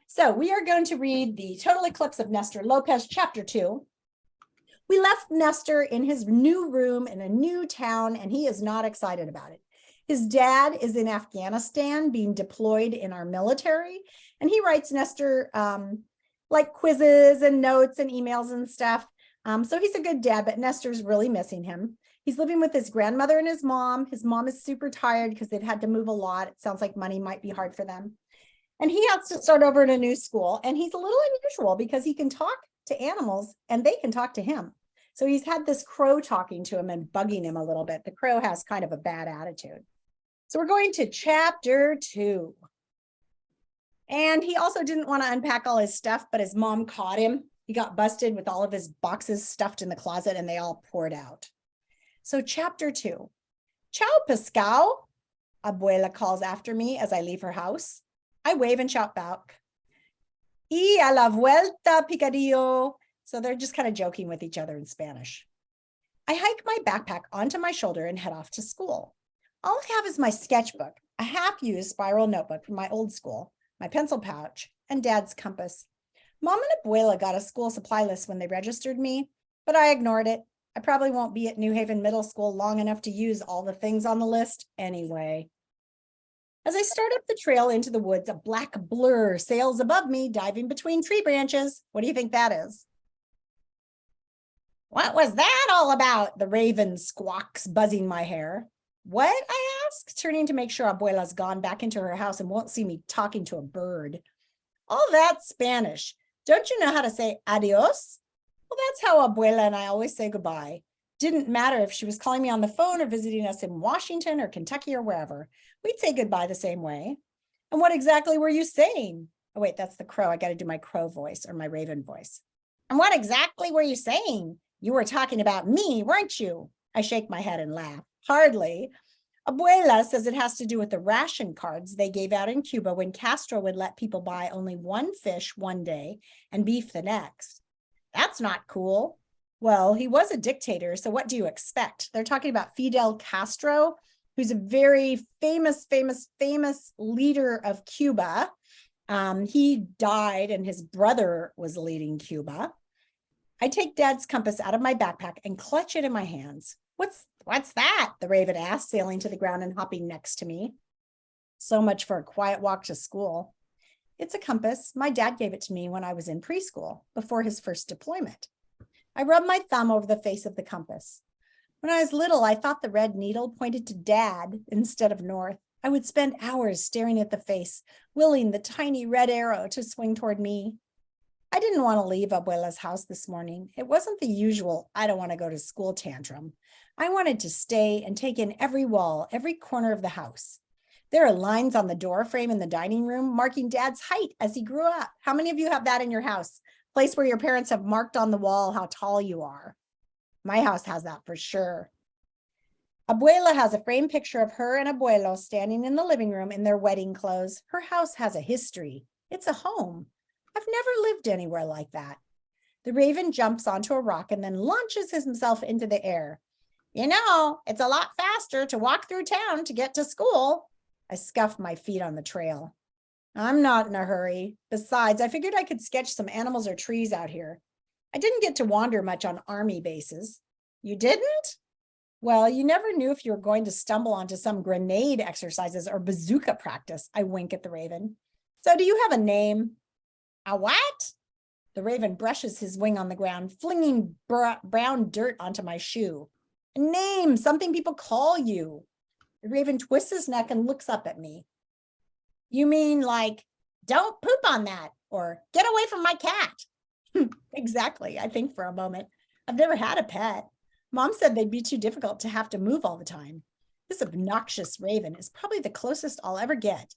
So we are going to read the Total Eclipse of Nestor Lopez, chapter 2. We left Nestor in his new room in a new town, and he is not excited about it. His dad is in Afghanistan being deployed in our military, and he writes Nestor like quizzes and notes and emails and stuff. So he's a good dad, but Nestor's really missing him. He's living with his grandmother and his mom. His mom is super tired because they've had to move a lot. It sounds like money might be hard for them. And he has to start over in a new school. And he's a little unusual because he can talk to animals and they can talk to him. So he's had this crow talking to him and bugging him a little bit. The crow has kind of a bad attitude. So we're going to chapter 2. And he also didn't want to unpack all his stuff, but his mom caught him. He got busted with all of his boxes stuffed in the closet and they all poured out. So chapter 2. Ciao, Pascal, Abuela calls after me as I leave her house. I wave and shout back. Y a la vuelta, picadillo. So they're just kind of joking with each other in Spanish. I hike my backpack onto my shoulder and head off to school. All I have is my sketchbook, a half-used spiral notebook from my old school, my pencil pouch, and Dad's compass. Mom and Abuela got a school supply list when they registered me, but I ignored it. I probably won't be at New Haven Middle School long enough to use all the things on the list anyway. As I start up the trail into the woods, a black blur sails above me, diving between tree branches. What do you think that is? What was that all about? The raven squawks, buzzing my hair. What? I ask, turning to make sure Abuela's gone back into her house and won't see me talking to a bird. All that's Spanish. Don't you know how to say adios? Well, that's how Abuela and I always say goodbye. Didn't matter if she was calling me on the phone or visiting us in Washington or Kentucky or wherever. We'd say goodbye the same way. And what exactly were you saying? Oh, wait, that's the crow. I got to do my crow voice or my raven voice. And what exactly were you saying? You were talking about me, weren't you? I shake my head and laugh. Hardly. Abuela says it has to do with the ration cards they gave out in Cuba when Castro would let people buy only one fish one day and beef the next. That's not cool. Well, he was a dictator, so what do you expect? They're talking about Fidel Castro, who's a very famous leader of Cuba. He died and his brother was leading Cuba. I take Dad's compass out of my backpack and clutch it in my hands. What's that? The raven asked, sailing to the ground and hopping next to me. So much for a quiet walk to school. It's a compass. My dad gave it to me when I was in preschool, before his first deployment. I rubbed my thumb over the face of the compass. When I was little, I thought the red needle pointed to Dad instead of north. I would spend hours staring at the face, willing the tiny red arrow to swing toward me. I didn't want to leave Abuela's house this morning. It wasn't the usual, I don't want to go to school tantrum. I wanted to stay and take in every wall, every corner of the house. There are lines on the door frame in the dining room marking Dad's height as he grew up. How many of you have that in your house? Place where your parents have marked on the wall how tall you are. My house has that for sure. Abuela has a framed picture of her and Abuelo standing in the living room in their wedding clothes. Her house has a history. It's a home. I've never lived anywhere like that. The raven jumps onto a rock and then launches himself into the air. You know, it's a lot faster to walk through town to get to school. I scuffed my feet on the trail. I'm not in a hurry. Besides, I figured I could sketch some animals or trees out here. I didn't get to wander much on army bases. You didn't? Well, you never knew if you were going to stumble onto some grenade exercises or bazooka practice. I wink at the raven. So do you have a name? A what? The raven brushes his wing on the ground, flinging brown dirt onto my shoe. A name, something people call you. The raven twists his neck and looks up at me. You mean like, don't poop on that, or get away from my cat? Exactly, I think for a moment. I've never had a pet. Mom said they'd be too difficult to have to move all the time. This obnoxious raven is probably the closest I'll ever get.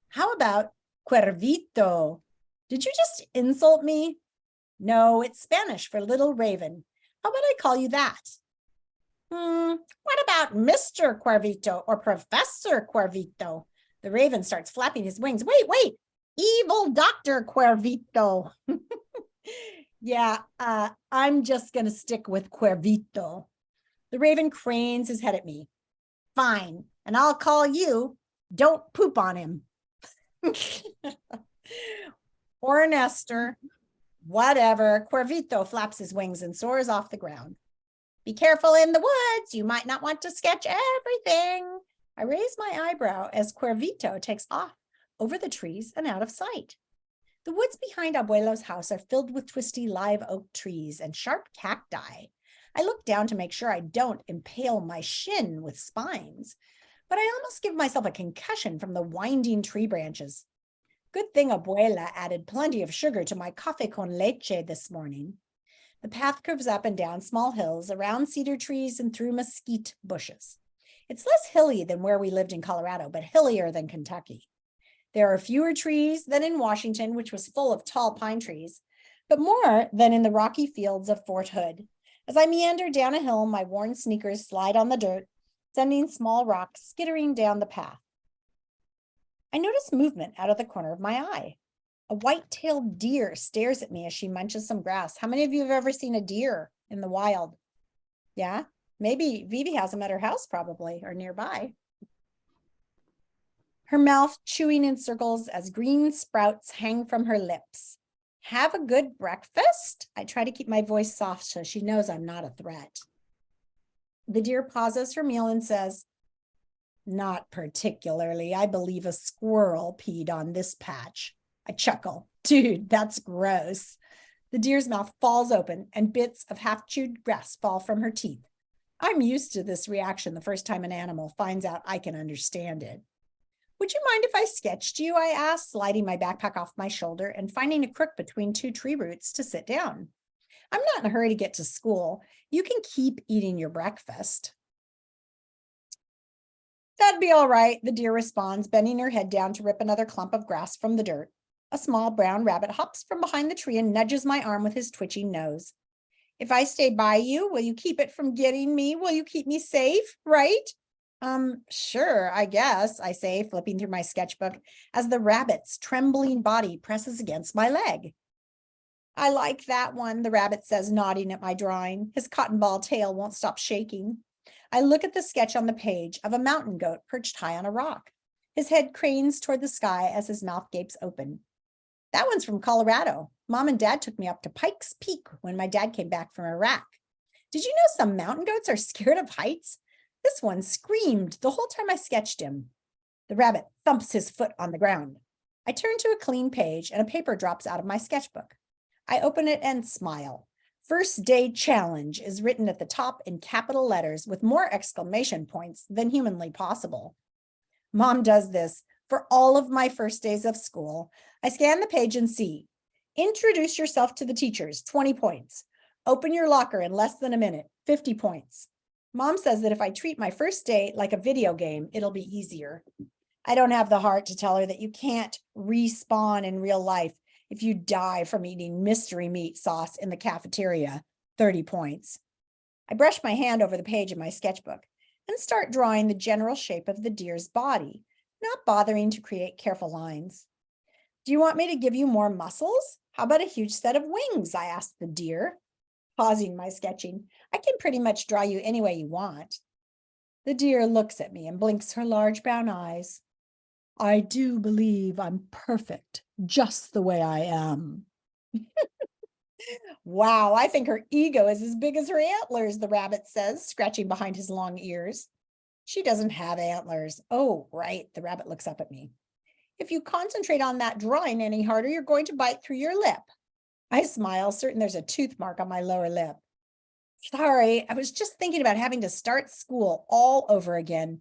How about cuervito? Did you just insult me? No, it's Spanish for little raven. How about I call you that? What about Mr. Cuervito or Professor Cuervito? The raven starts flapping his wings. Wait, evil Dr. Cuervito. Yeah, I'm just going to stick with Cuervito. The raven cranes his head at me. Fine, and I'll call you Don't Poop on Him. Poor Nestor. Whatever. Cuervito flaps his wings and soars off the ground. Be careful in the woods. You might not want to sketch everything. I raise my eyebrow as Cuervito takes off over the trees and out of sight. The woods behind Abuelo's house are filled with twisty live oak trees and sharp cacti. I look down to make sure I don't impale my shin with spines, but I almost give myself a concussion from the winding tree branches. Good thing Abuela added plenty of sugar to my café con leche this morning. The path curves up and down small hills, around cedar trees and through mesquite bushes. It's less hilly than where we lived in Colorado, but hillier than Kentucky. There are fewer trees than in Washington, which was full of tall pine trees, but more than in the rocky fields of Fort Hood. As I meander down a hill, my worn sneakers slide on the dirt, sending small rocks skittering down the path. I notice movement out of the corner of my eye. A white-tailed deer stares at me as she munches some grass. How many of you have ever seen a deer in the wild? Yeah, maybe Vivi has them at her house probably, or nearby. Her mouth chewing in circles as green sprouts hang from her lips. Have a good breakfast? I try to keep my voice soft so she knows I'm not a threat. The deer pauses her meal and says, not particularly. I believe a squirrel peed on this patch. I chuckle. Dude, that's gross. The deer's mouth falls open and bits of half-chewed grass fall from her teeth. I'm used to this reaction the first time an animal finds out I can understand it. Would you mind if I sketched you? I asked, sliding my backpack off my shoulder and finding a crook between two tree roots to sit down. I'm not in a hurry to get to school. You can keep eating your breakfast. That'd be all right, the deer responds, bending her head down to rip another clump of grass from the dirt. A small brown rabbit hops from behind the tree and nudges my arm with his twitching nose. If I stay by you, will you keep it from getting me? Will you keep me safe, right? Sure, I guess, I say, flipping through my sketchbook as the rabbit's trembling body presses against my leg. I like that one, the rabbit says, nodding at my drawing. His cotton ball tail won't stop shaking. I look at the sketch on the page of a mountain goat perched high on a rock. His head cranes toward the sky as his mouth gapes open. That one's from Colorado. Mom and Dad took me up to Pikes Peak when my dad came back from Iraq. Did you know some mountain goats are scared of heights? This one screamed the whole time I sketched him. The rabbit thumps his foot on the ground. I turn to a clean page and a paper drops out of my sketchbook. I open it and smile. First Day Challenge is written at the top in capital letters with more exclamation points than humanly possible. Mom does this for all of my first days of school. I scan the page and see, introduce yourself to the teachers, 20 points. Open your locker in less than a minute, 50 points. Mom says that if I treat my first day like a video game, it'll be easier. I don't have the heart to tell her that you can't respawn in real life if you die from eating mystery meat sauce in the cafeteria, 30 points. I brush my hand over the page in my sketchbook and start drawing the general shape of the deer's body, not bothering to create careful lines. Do you want me to give you more muscles? How about a huge set of wings? I asked the deer, pausing my sketching. I can pretty much draw you any way you want. The deer looks at me and blinks her large brown eyes. I do believe I'm perfect, just the way I am. Wow, I think her ego is as big as her antlers, the rabbit says, scratching behind his long ears. She doesn't have antlers. Oh, right, the rabbit looks up at me. If you concentrate on that drawing any harder, you're going to bite through your lip. I smile, certain there's a tooth mark on my lower lip. Sorry, I was just thinking about having to start school all over again,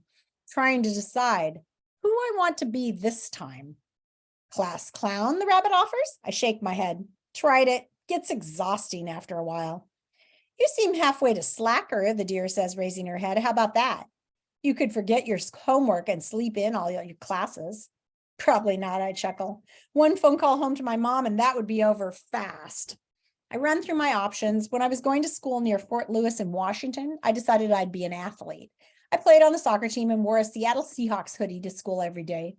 trying to decide who I want to be this time. Class clown, the rabbit offers. I shake my head. Tried it. Gets exhausting after a while. You seem halfway to slacker, the deer says, raising her head. How about that? You could forget your homework and sleep in all your classes. Probably not, I chuckle. One phone call home to my mom and that would be over fast. I run through my options. When I was going to school near Fort Lewis in Washington, I decided I'd be an athlete. I played on the soccer team and wore a Seattle Seahawks hoodie to school every day.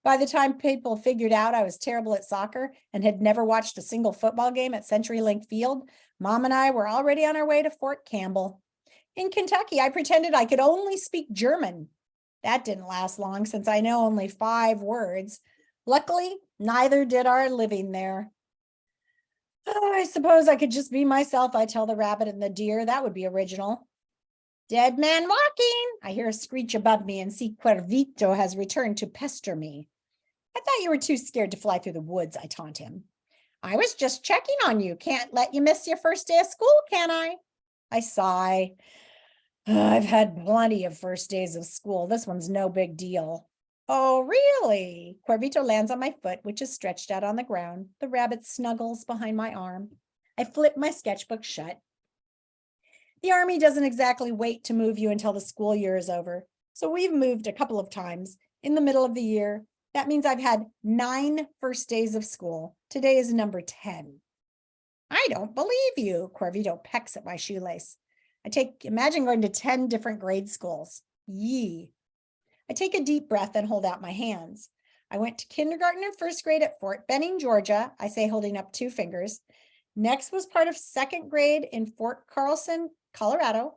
By the time people figured out I was terrible at soccer and had never watched a single football game at CenturyLink Field, Mom and I were already on our way to Fort Campbell. In Kentucky, I pretended I could only speak German. That didn't last long since I know only 5 words. Luckily, Neither did our living there. Oh, I suppose I could just be myself, I tell the rabbit and the deer. That would be original. Dead man walking. I hear a screech above me and see Cuervito has returned to pester me. I thought you were too scared to fly through the woods, I taunt him. I was just checking on you. Can't let you miss your first day of school, can I? I sigh. I've had plenty of first days of school. This one's no big deal. Oh, really? Cuervito lands on my foot, which is stretched out on the ground. The rabbit snuggles behind my arm. I flip my sketchbook shut. The Army doesn't exactly wait to move you until the school year is over. So we've moved a couple of times in the middle of the year. That means I've had 9 first days of school. Today is number 10. I don't believe you. Cuervito pecks at my shoelace. Imagine going to 10 different grade schools. Yee. I take a deep breath and hold out my hands. I went to kindergarten and first grade at Fort Benning, Georgia. I say, holding up 2 fingers. Next was part of 2nd grade in Fort Carlson, Colorado.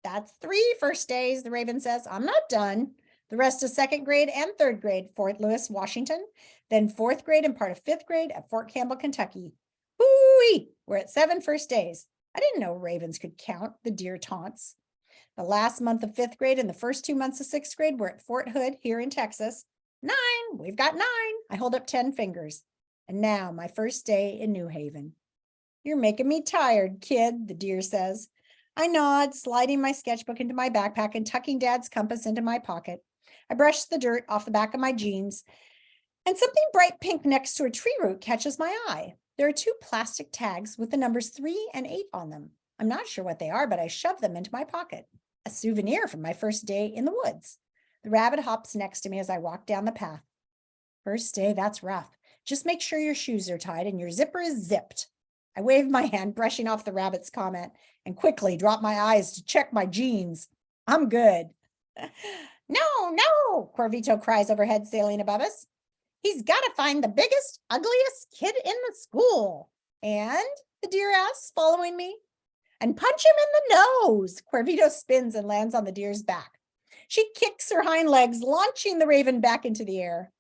That's 3 first days, the Raven says. I'm not done. The rest of 2nd grade and 3rd grade, Fort Lewis, Washington. Then 4th grade and part of 5th grade at Fort Campbell, Kentucky. Hoo-wee! We're at 7 first days. I didn't know ravens could count, the deer taunts. The last month of 5th grade and the first 2 months of 6th grade were at Fort Hood here in Texas. 9, we've got 9. I hold up 10 fingers. And now my first day in New Haven. You're making me tired, kid, the deer says. I nod, sliding my sketchbook into my backpack and tucking Dad's compass into my pocket. I brush the dirt off the back of my jeans, and something bright pink next to a tree root catches my eye. There are 2 plastic tags with the numbers 3 and 8 on them. I'm not sure what they are, but I shove them into my pocket. A souvenir from my first day in the woods. The rabbit hops next to me as I walk down the path. First day, that's rough. Just make sure your shoes are tied and your zipper is zipped. I wave my hand, brushing off the rabbit's comment, and quickly drop my eyes to check my jeans. I'm good. No, Cuervito cries overhead, sailing above us. He's got to find the biggest, ugliest kid in the school. And, the deer asks, following me. And punch him in the nose. Cuervito spins and lands on the deer's back. She kicks her hind legs, launching the raven back into the air.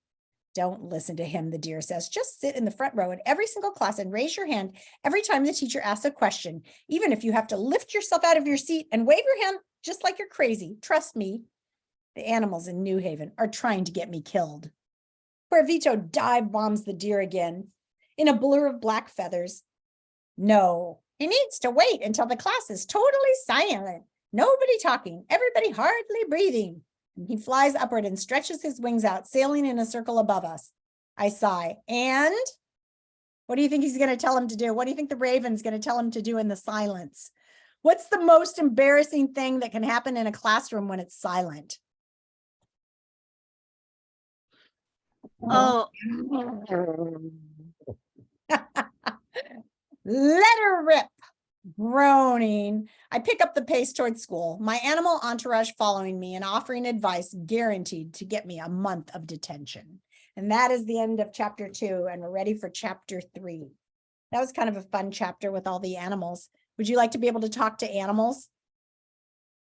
Don't listen to him, the deer says. Just sit in the front row in every single class and raise your hand every time the teacher asks a question, even if you have to lift yourself out of your seat and wave your hand just like you're crazy. Trust me, the animals in New Haven are trying to get me killed. Cuervito dive bombs the deer again in a blur of black feathers. No, he needs to wait until the class is totally silent. Nobody talking, everybody hardly breathing. And he flies upward and stretches his wings out, sailing in a circle above us. I sigh. And what do you think he's going to tell him to do? What do you think the raven's going to tell him to do in the silence? What's the most embarrassing thing that can happen in a classroom when it's silent? Oh, Let her rip. Groaning, I pick up the pace towards school, my animal entourage following me and offering advice guaranteed to get me a month of detention. And that is the end of chapter 2, and we're ready for chapter 3. That was kind of a fun chapter with all the animals. Would you like to be able to talk to animals?